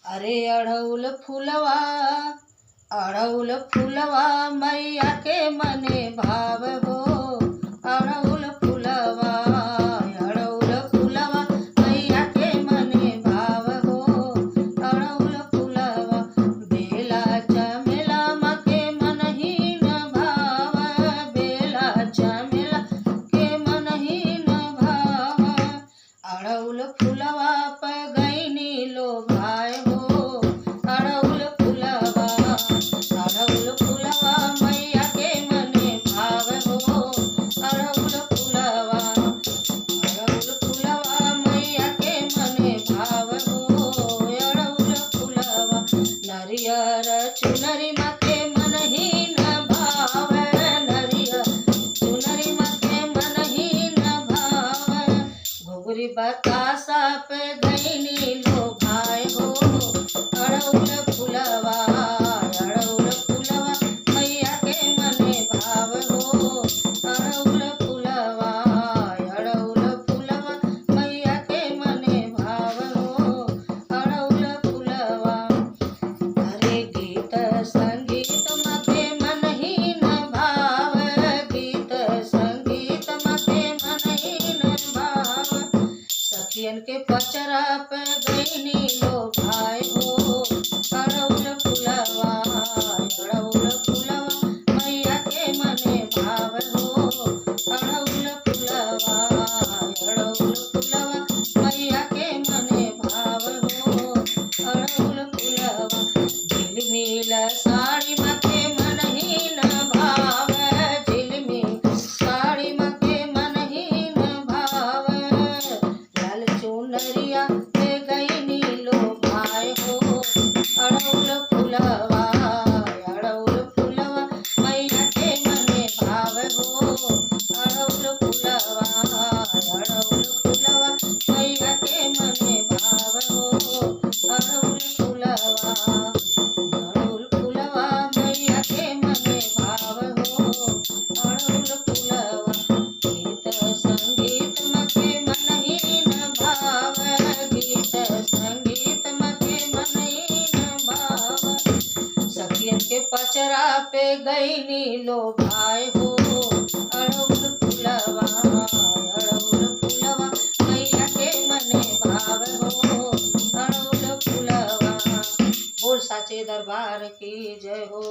अरे अड़हुल फुलवा मैया के मने भाव हो। अड़हुल फुलवा मैया के मने भाव हो। अड़हुल फुलवा बेला चमेला मके मन ही न भाव। बेला चमेला के मन ही न भाव। अड़हुल फुलवा पे गईनी लो भाई हो। अड़हुल फुलवा मैया के मने भाव हो। अड़हुल फुलवा मैया के मने भाव हो। अड़हुल फुलवा नरियर चुनरी मके मन ही न भाव। नरियर चुनरी मके मन ही न भाव। घुघरी बतासा पे गईनी लो भाई हो। अड़हुल फुलवा मैया के मने भाव हो। अड़हुल फुलवा मैया के मने भाव हो। अड़हुल फुलवा अरे गीत संगीत मके मन ही न भाव। गीत संगीत मके मन ही न भाव। सखियन के पचरा पे गईनी लो भाई हो। अड़हुल फुलवा मैया के मने भाव हो। अड़हुल फुलवा मैया के मने भाव हो। अड़हुल फुलवा झिलमिल साड़ी मके मन ही न भाव। झिलमिल साड़ी मके मन ही न भाव। लाल चुनरिया पे गईनी लो भाई हो। अड़हुल फुलवा मैया के मने भाव हो। अड़हुल फुलवा मैया के मने भाव हो। अड़हुल फुलवा मैया के मने भाव हो। अड़हुल फुलवा गीत संगीत मके मन ही न भाव। गीत संगीत मके मन ही न भाव। सखियन के पचरा पे गईनी लो भाई हो। अड़हुल फुलवा मैया के मने भाव हो। अड़हुल फुलवा बोल साचे दरबार की जय हो।